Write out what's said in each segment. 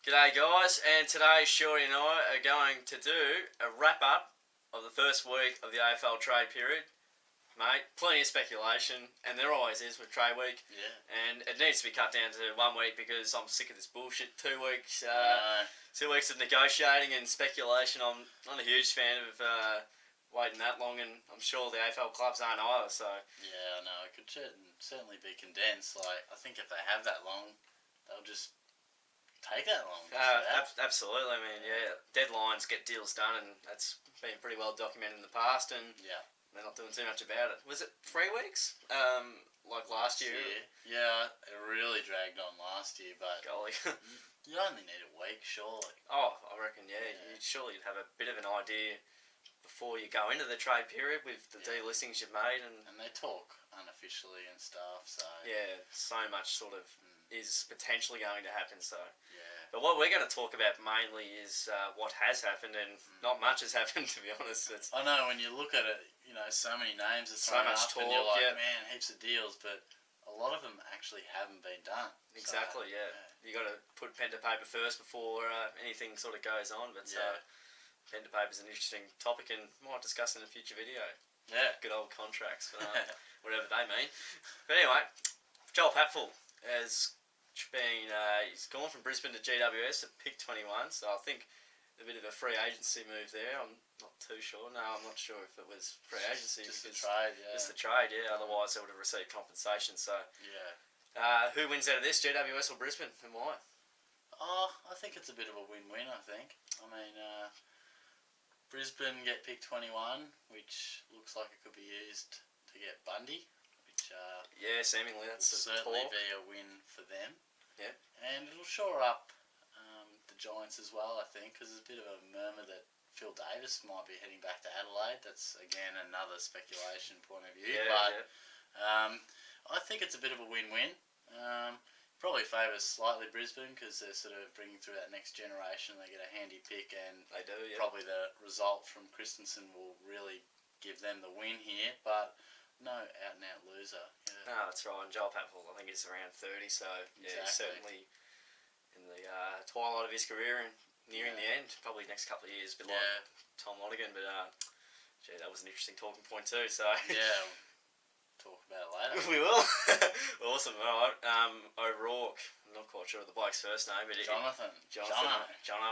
G'day guys, and today Shorty and I are going to do a wrap up of the first week of the AFL trade period. Mate, plenty of speculation, and there always is with trade week. Yeah. And it needs to be cut down to 1 week because I'm sick of this bullshit. 2 weeks, 2 weeks of negotiating and speculation. I'm not a huge fan of waiting that long, and I'm sure the AFL clubs aren't either. So Yeah, I know. It could certainly be condensed. Like, I think if they have that long, they'll just take that long. absolutely. I mean, yeah, deadlines get deals done, and that's been pretty well documented in the past. And yeah, they're not doing too much about it. Was it 3 weeks? Like last year? Yeah, it really dragged on last year, but golly. you only need a week, surely. Oh, I reckon, yeah. You'd have a bit of an idea before you go into the trade period with the delistings you've made. And they talk unofficially and stuff, so... Yeah, so much sort of is potentially going to happen, so... Yeah. But what we're going to talk about mainly is what has happened, and not much has happened, to be honest. I know, when you look at it, you know, so many names are so much up, talk, and you're like, man, heaps of deals, but a lot of them actually haven't been done. Exactly, so, You got to put pen to paper first before anything sort of goes on, but pen to paper is an interesting topic, and might discuss in a future video. Yeah. Good old contracts, but whatever they mean. But anyway, Joel Patfull has been, he's gone from Brisbane to GWS at pick 21, so I think a bit of a free agency move there. I'm not too sure. No, I'm not sure if it was free agency. Just the trade, yeah. Just the trade, yeah. Otherwise, they would have received compensation. So, who wins out of this, GWS or Brisbane, and why? Oh, I think it's a bit of a win-win, I think. I mean, Brisbane get pick 21, which looks like it could be used to get Bundy, which seemingly that's will certainly be a win for them. Yeah. And it'll shore up the Giants as well, I think, because there's a bit of a murmur that Phil Davis might be heading back to Adelaide. That's, again, another speculation point of view. I think it's a bit of a win-win. Probably favours slightly Brisbane because they're sort of bringing through that next generation. They get a handy pick, and they do. Yeah. Probably the result from Christensen will really give them the win here, but no out-and-out loser. Yeah. No, that's right. And Joel Patfull, I think, is around 30, so yeah, he's certainly in the twilight of his career and nearing the end. Probably next couple of years, a bit like Tom Lonigan. But gee, that was an interesting talking point too. So yeah. Talk about it later. We will. Awesome. All right. O'Rourke. I'm not quite sure of the bloke's first name, but Jono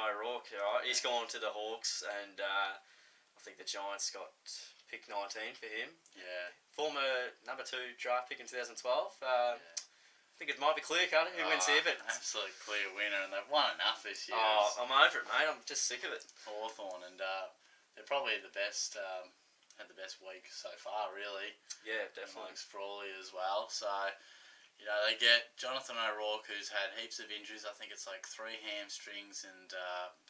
O'Rourke. All right. He's gone to the Hawks, and I think the Giants got pick 19 for him. Yeah. Former number 2 draft pick in 2012. I think it might be clear cut who wins here, but absolute clear winner, and they've won enough this year. I'm over it, mate. I'm just sick of it. Hawthorn, and they're probably the best. Had the best week so far, really. Yeah, definitely. Amongst Frawley as well. So, you know, they get Jonathan O'Rourke, who's had heaps of injuries. I think it's like 3 hamstrings and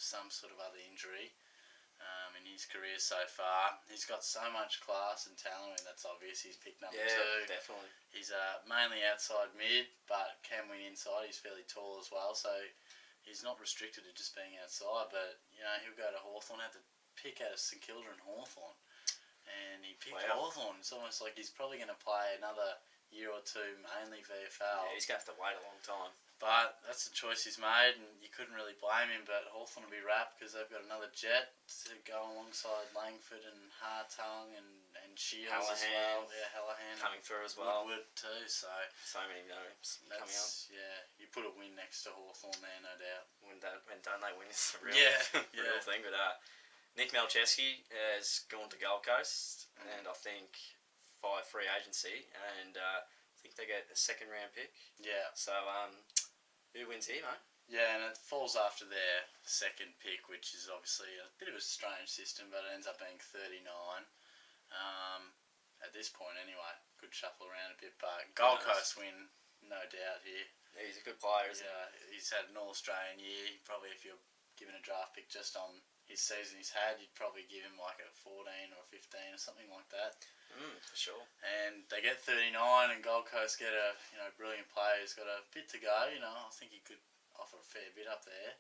some sort of other injury in his career so far. He's got so much class and talent, and that's obvious. He's picked number 2. Yeah, definitely. He's mainly outside mid, but can win inside. He's fairly tall as well, so he's not restricted to just being outside. But, you know, he'll go to Hawthorn. Had to pick out of St Kilda and Hawthorn. And he picked Hawthorn. It's almost like he's probably going to play another year or 2, mainly VFL. Yeah, he's going to have to wait a long time. But that's the choice he's made, and you couldn't really blame him. But Hawthorn will be wrapped because they've got another jet to go alongside Langford and Hartung and Shields as well. Yeah, Hallahan coming through as well. Woodward too. So many names coming up. Yeah, you put a win next to Hawthorn there, no doubt. When don't they win is the real, real thing. But Nick Malcheski has gone to Gold Coast, and I think via free agency, and I think they get a 2nd round pick. Yeah. So, who wins here, mate? Yeah, and it falls after their 2nd pick, which is obviously a bit of a strange system, but it ends up being 39. At this point, anyway, could shuffle around a bit, but Gold Coast win, no doubt here. Yeah, he's a good player, isn't he? He's had an All-Australian year. Probably if you're given a draft pick just on his season he's had, you'd probably give him like a 14 or a 15 or something like that. For sure. And they get 39, and Gold Coast get a brilliant player who's got a bit to go. You know, I think he could offer a fair bit up there.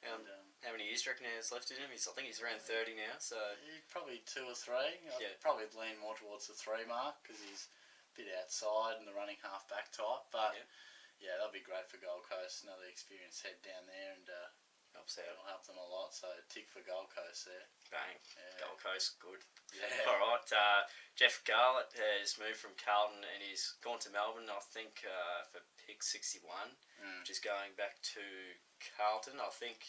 How many years do you reckon he has left in him? I think he's around 30 now, so... Probably 2 or 3. I'd probably lean more towards the 3 mark because he's a bit outside and the running half-back type. But yeah, that'll be great for Gold Coast. Another experienced head down there, and Helps out. it'll help them a lot. So tick for Gold Coast there. Bang. Yeah. Gold Coast, good. Yeah. All right. Jeff Garlett has moved from Carlton and he's gone to Melbourne, I think, for pick 61, which is going back to Carlton. I think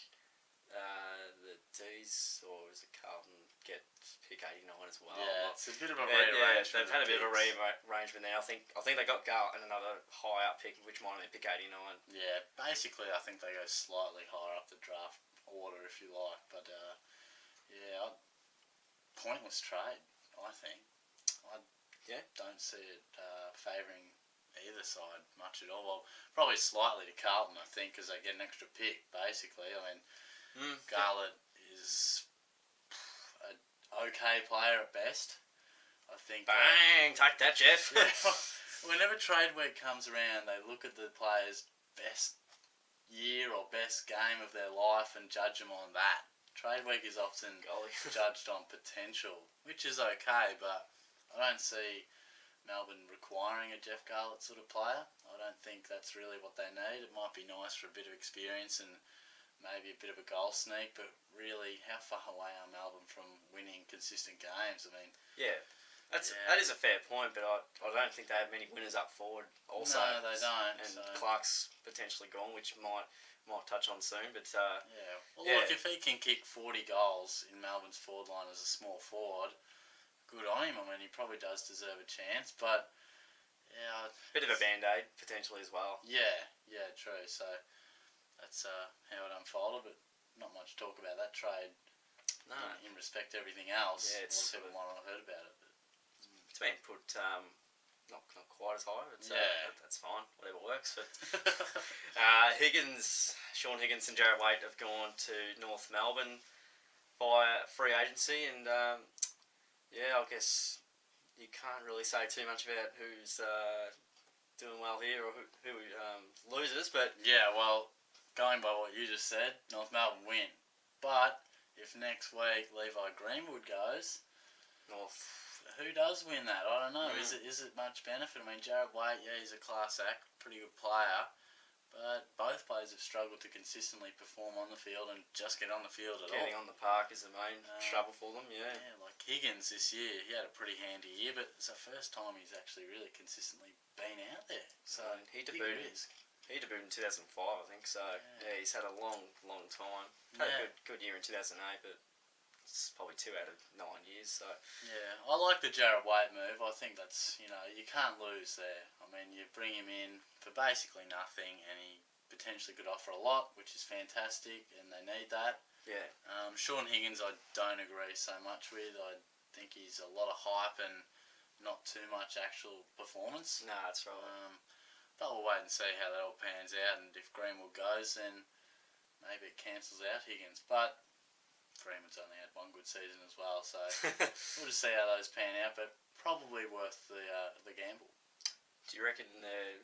the D's, or is it Carlton, get pick 89 as well. Yeah, it's a bit of a rearrangement. They've had a bit of a rearrangement there. I think they got Garlett and another high up pick, which might have been pick 89. Yeah, basically I think they go slightly higher up the draft order, if you like. But yeah, pointless trade, I think. I don't see it favouring either side much at all. Well, probably slightly to Carlton, I think, because they get an extra pick, basically. I mean, Garlett is an okay player at best. I think. Bang! Take that, Jeff. Whenever trade week comes around, they look at the player's best year or best game of their life and judge them on that. Trade week is often judged on potential, which is okay, but I don't see Melbourne requiring a Jeff Garlett sort of player. I don't think that's really what they need. It might be nice for a bit of experience and maybe a bit of a goal sneak, but really, how far away are Melbourne from winning consistent games? I mean, that is a fair point, but I don't think they have many winners up forward. Also, no, they don't. And Clark's potentially gone, which might touch on soon. But look, if he can kick 40 goals in Melbourne's forward line as a small forward, good on him. I mean, he probably does deserve a chance, but bit of a band-aid potentially as well. Yeah, true. So that's how it unfolded, but not much talk about that trade. No, in respect to everything else. Yeah, a lot of people might not have heard about it. But it's been put not quite as high. But, that's fine. Whatever works. But Shaun Higgins and Jarrad Waite have gone to North Melbourne via free agency, and I guess you can't really say too much about who's doing well here or who loses. But yeah, well, going by what you just said, North Melbourne win. But if next week Levi Greenwood goes, who does win that? I don't know. Is it much benefit? I mean, Jarrad Waite, he's a class act, pretty good player, but both players have struggled to consistently perform on the field and just get on the field at all. Getting on the park is the main trouble for them. Yeah, like Higgins this year, he had a pretty handy year, but it's the first time he's actually really consistently been out there. So he debuted in 2005, I think. So he's had a long time. Had a good year in 2008, but it's probably 2 out of 9 years. So I like the Jarrad Waite move. I think that's, you can't lose there. I mean, you bring him in for basically nothing, and he potentially could offer a lot, which is fantastic, and they need that. Yeah. Shaun Higgins, I don't agree so much with. I think he's a lot of hype and not too much actual performance. No, that's right. But we'll wait and see how that all pans out, and if Greenwood goes, then maybe it cancels out Higgins. But Freeman's only had one good season as well, so we'll just see how those pan out. But probably worth the gamble. Do you reckon they're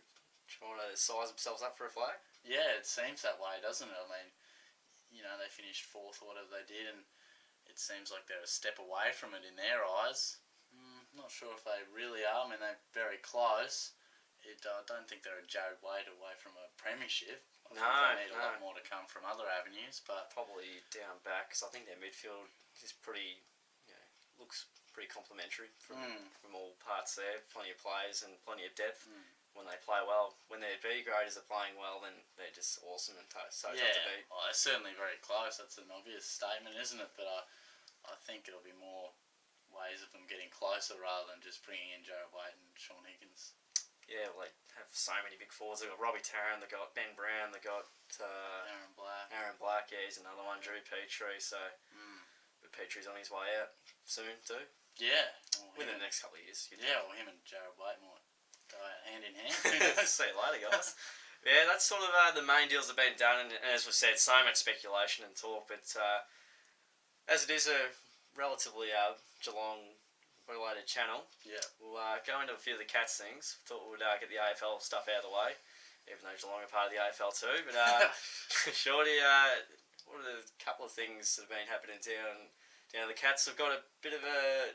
trying to size themselves up for a flag? Yeah, it seems that way, doesn't it? I mean, they finished 4th or whatever they did, and it seems like they're a step away from it in their eyes. Not sure if they really are. I mean, they're very close. I don't think they're a Jarrad Waite away from a premiership. I think they need a lot more to come from other avenues, but probably down back, because I think their midfield is pretty, looks pretty complimentary from all parts there. Plenty of players and plenty of depth when they play well. When their B graders are playing well, then they're just awesome and so tough to beat. Well, they're certainly very close. That's an obvious statement, isn't it? But I think it'll be more ways of them getting closer rather than just bringing in Jarrad Waite and Shaun Higgins. Yeah, well, they have so many big forwards. They've got Robbie Tarrant, they've got Ben Brown, they've got Aaron Black, he's another one. Drew Petrie, so but Petrie's on his way out soon too. Yeah. Within the next couple of years. Well, him and Jarrad Waite might go out hand in hand. See you later, guys. Yeah, that's sort of the main deals that have been done, and as we said, so much speculation and talk, but as it is a relatively Geelong related channel, we'll go into a few of the Cats things. Thought we'd get the AFL stuff out of the way, even though Geelong are part of the AFL too. But Shorty, what are the couple of things that have been happening down? The Cats have got a bit of a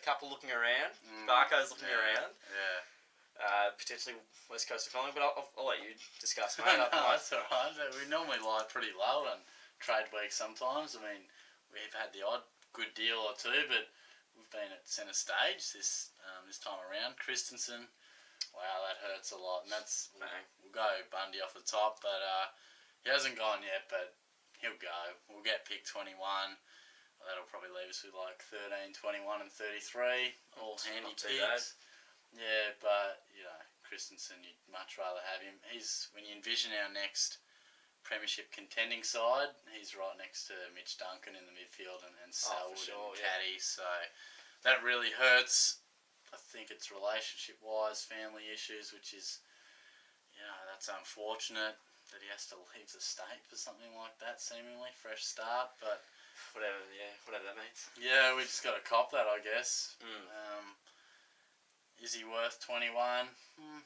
couple looking around. Barco's looking around. Yeah. potentially West Coast of Collingwood, but I'll let you discuss, mate. No, that's alright. We normally lie pretty low on trade week sometimes. I mean, we've had the odd good deal or two, but we've been at centre stage this time around. Christensen, wow, that hurts a lot, and we'll go Bundy off the top, but he hasn't gone yet, but he'll go. We'll get pick 21. That'll probably leave us with like 13, 21 and 33. All handy picks. Yeah, but, Christensen, you'd much rather have him. When you envision our next premiership contending side, he's right next to Mitch Duncan in the midfield and Selwood and Caddy, so that really hurts. I think it's relationship-wise, family issues, which is, that's unfortunate that he has to leave the state for something like that, seemingly. Fresh start, but... Whatever that means. Yeah, we just got to cop that, I guess. Is he worth 21?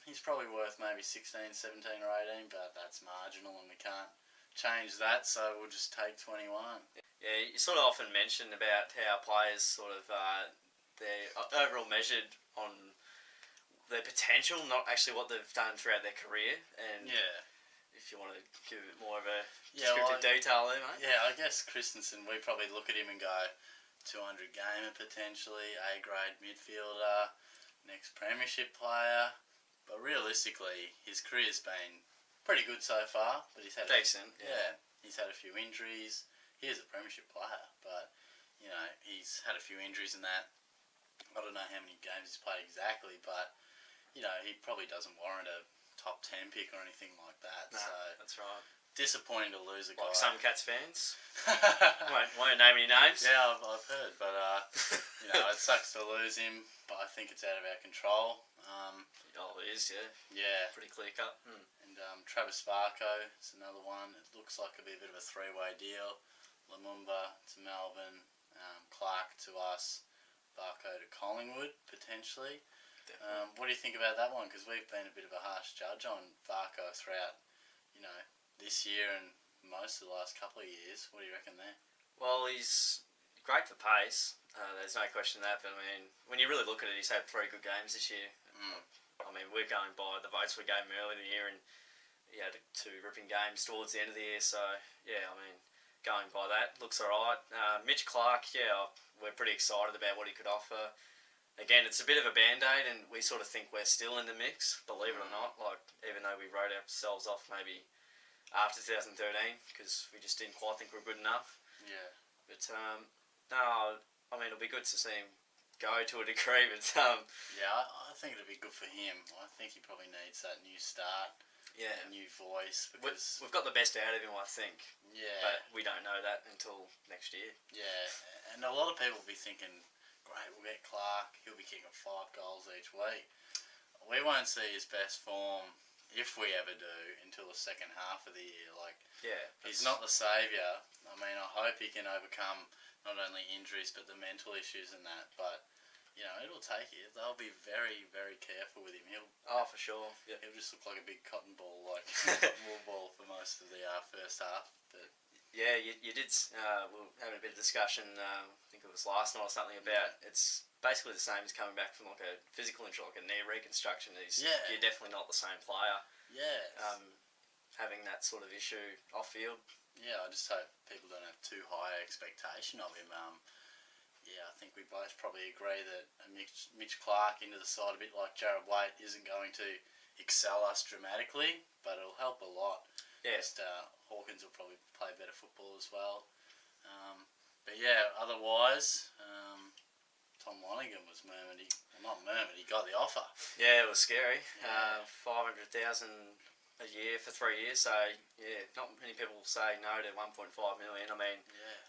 He's probably worth maybe 16, 17 or 18, but that's marginal and we can't change that, so we'll just take 21. Yeah, you sort of often mention about how players sort of, they're overall measured on their potential, not actually what they've done throughout their career. And if you want to give it more of a descriptive detail there, mate. Yeah, I guess Christensen, we probably look at him and go 200 gamer potentially, A-grade midfielder, next premiership player. But realistically, his career's been pretty good so far. But he's had decent. He's had a few injuries. He is a premiership player, but he's had a few injuries in that. I don't know how many games he's played exactly, but he probably doesn't warrant a top 10 pick or anything like that. No, so that's right. Disappointing to lose a guy. Like some Cats fans. won't name any names. Yeah, I've heard, but it sucks to lose him. But I think it's out of our control. It is, Yeah. Pretty clear cut. And Travis Varco is another one. It looks like it'll be a bit of a three-way deal. Lumumba to Melbourne, Clark to us, Varco to Collingwood potentially. What do you think about that one? Because we've been a bit of a harsh judge on Varco throughout, this year and most of the last couple of years. What do you reckon there? Well, he's great for pace. There's no question that. But I mean, when you really look at it, he's had 3 good games this year. I mean, we're going by the votes we gave him earlier in the year, and he had 2 ripping games towards the end of the year. So yeah, I mean, going by that, looks alright. Mitch Clark, we're pretty excited about what he could offer. Again, it's a bit of a band-aid, and we sort of think we're still in the mix, believe it or not. Like, even though we wrote ourselves off maybe after 2013, because we just didn't quite think we were good enough. Yeah. But, no, I mean, it'll be good to see him go to a degree, but... Yeah, I think it'll be good for him. I think he probably needs that new start. Yeah. A new voice, because... We've got the best out of him, I think. Yeah. But we don't know that until next year. Yeah, and a lot of people will be thinking, great, we'll get Clark, he'll be kicking 5 goals each week. We won't see his best form, if we ever do, until the second half of the year. Like, he's not the saviour. I mean, I hope he can overcome not only injuries, but the mental issues and that. But, it'll take it. They'll be very, very careful with him. For sure. Yeah. He'll just look like a big cotton ball, like cotton wool ball for most of the first half. But yeah, you did. We were having a bit of discussion. I think it was last night or something about it's basically the same as coming back from like a physical injury, like a knee reconstruction. You're definitely not the same player. Yeah. Having that sort of issue off field. Yeah, I just hope people don't have too high expectation of him. I think we both probably agree that a Mitch Clark into the side, a bit like Jared Waite, isn't going to excel us dramatically, but it'll help a lot. Yeah. Hawkins will probably play better football as well. But yeah, otherwise, Tom Lonergan was murmured. He got the offer. Yeah, it was scary. Yeah. 500,000 a year for 3 years. So yeah, not many people say no to 1.5 million. I mean,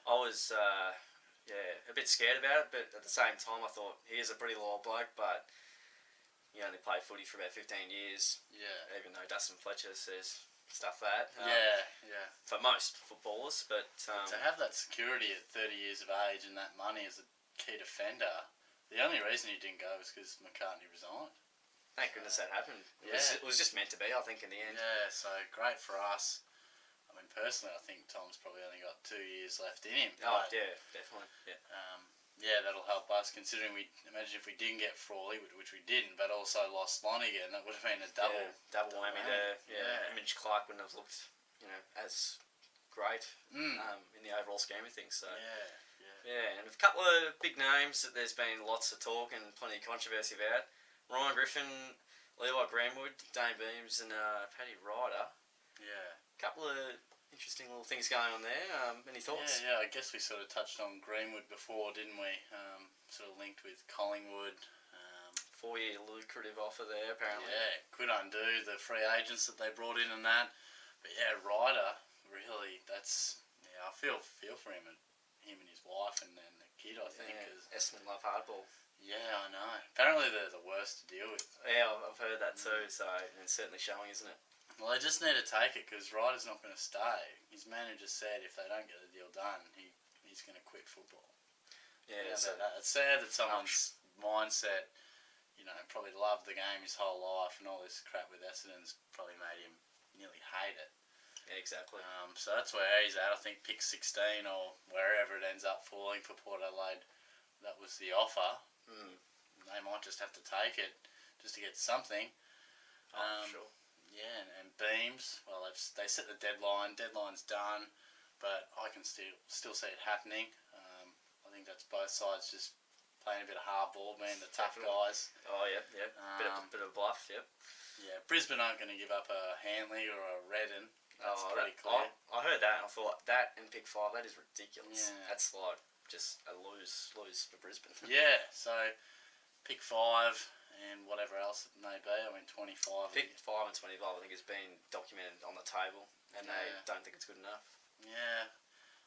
I was a bit scared about it, but at the same time, I thought he is a pretty loyal bloke, but he only played footy for about 15 years. Yeah. Even though Dustin Fletcher says stuff that. Yeah. For most footballers, but to have that security at 30 years of age and that money as a key defender, the only reason he didn't go was because McCartney resigned. Thank goodness that happened. It was just meant to be, I think, in the end. Yeah, so great for us. I mean, personally, I think Tom's probably only got 2 years left in him. Oh, yeah, definitely. Yeah. Yeah, that'll help us, considering imagine if we didn't get Frawley, which we didn't, but also lost Lonigan. That would have been a double whammy there. Yeah. Mitch Clark wouldn't have looked, as great in the overall scheme of things. So and a couple of big names that there's been lots of talk and plenty of controversy about. Ryan Griffin, Levi Greenwood, Dane Beams, and Paddy Ryder. Yeah. A couple of interesting little things going on there. Any thoughts? Yeah, I guess we sort of touched on Greenwood before, didn't we? Sort of linked with Collingwood. 4-year lucrative offer there, apparently. Yeah, could undo the free agents that they brought in and that. But yeah, Ryder, really, that's... Yeah, I feel for him and his wife and the kid, I think. Yeah, Essendon love hardball. Yeah, I know. Apparently they're the worst to deal with. Yeah, I've heard that too, so it's certainly showing, isn't it? Well, they just need to take it because Ryder's not going to stay. His manager said if they don't get the deal done, he's going to quit football. Yeah, it's sad that someone's mindset, probably loved the game his whole life and all this crap with Essendon's probably made him nearly hate it. Yeah, exactly. So that's where he's at. I think pick 16 or wherever it ends up falling for Port Adelaide. That was the offer. They might just have to take it just to get something. Sure. Yeah, and Beams, well, they set the deadline. Deadline's done, but I can still see it happening. I think that's both sides just playing a bit of hardball, being the tough guys. Oh, yeah. Bit of a bluff, yep. Yeah, Brisbane aren't going to give up a Hanley or a Redden. That's pretty clear. I heard that and I thought, that and pick 5, that is ridiculous. Yeah. That's like just a lose for Brisbane. Yeah, so pick 5... and whatever else it may be. I mean, 25. Pick 5 and 25, I think, has been documented on the table, and they don't think it's good enough. Yeah,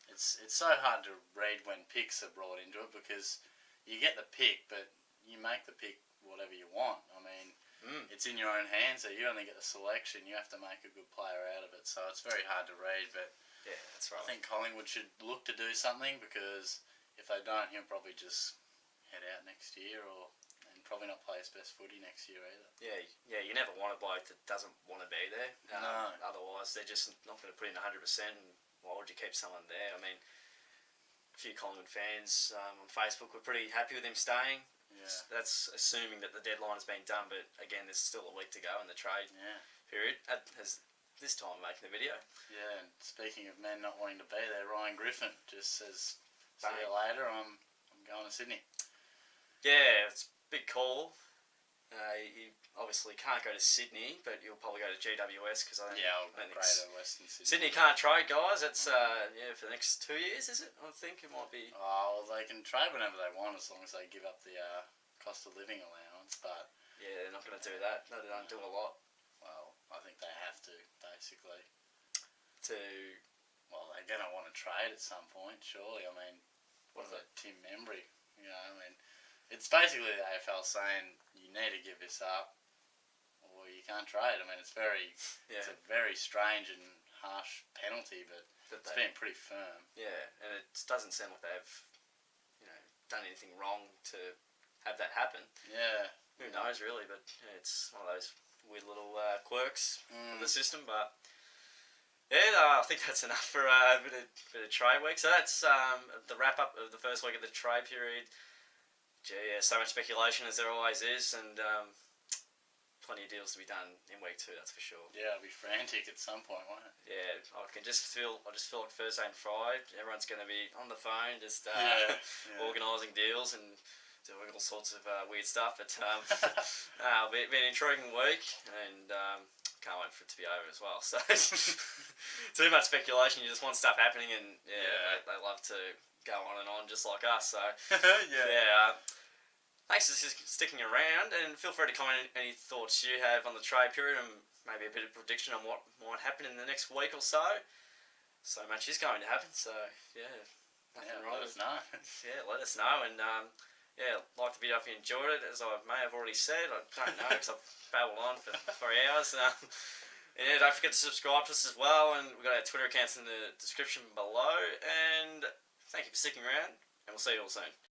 it's so hard to read when picks are brought into it because you get the pick, but you make the pick whatever you want. I mean, it's in your own hands, so you only get the selection. You have to make a good player out of it, so it's very hard to read. But yeah, that's right. I think Collingwood should look to do something because if they don't, he'll probably just head out next year probably not play his best footy next year either. Yeah, you never want a bloke that doesn't want to be there. No. Otherwise, they're just not going to put in 100%, and why would you keep someone there? I mean, a few Collingwood fans on Facebook were pretty happy with him staying. Yeah. That's assuming that the deadline has been done, but again, there's still a week to go in the trade period. Has this time making the video. Yeah, and speaking of men not wanting to be there, Ryan Griffin just says, see you later, I'm going to Sydney. Yeah, it's big call. He obviously can't go to Sydney, but he'll probably go to GWS because I think Greater Western Sydney. Sydney can't trade, guys. It's for the next 2 years, is it? I think it might be. Oh, well, they can trade whenever they want as long as they give up the cost of living allowance. But yeah, they're not going to do that. No, they don't do a lot. Well, I think they have to basically. Well, they're going to want to trade at some point, surely. I mean, what is it, Tim Membry? I mean. It's basically the AFL saying you need to give this up or you can't trade. I mean, it's a very strange and harsh penalty, but it's been pretty firm. Yeah, and it doesn't sound like they've, done anything wrong to have that happen. Yeah. Who knows, really, but it's one of those weird little quirks of the system, but I think that's enough for a bit of trade week. So that's the wrap-up of the first week of the trade period. Yeah, so much speculation as there always is, and plenty of deals to be done in week 2. That's for sure. Yeah, it'll be frantic at some point, won't it? Yeah, I just feel like Thursday and Friday, everyone's going to be on the phone, just organising deals and doing all sorts of weird stuff. But it'll be an intriguing week, and can't wait for it to be over as well. So too much speculation. You just want stuff happening, and they love to go on just like us. So thanks for sticking around, and feel free to comment any thoughts you have on the trade period and maybe a bit of prediction on what might happen in the next week or so. So much is going to happen, so nothing wrong. Let us know. Let us know, and like the video if you enjoyed it. As I may have already said, I don't know because I've babbled on for 3 hours. Don't forget to subscribe to us as well, and we've got our Twitter accounts in the description below, and thank you for sticking around, and we'll see you all soon.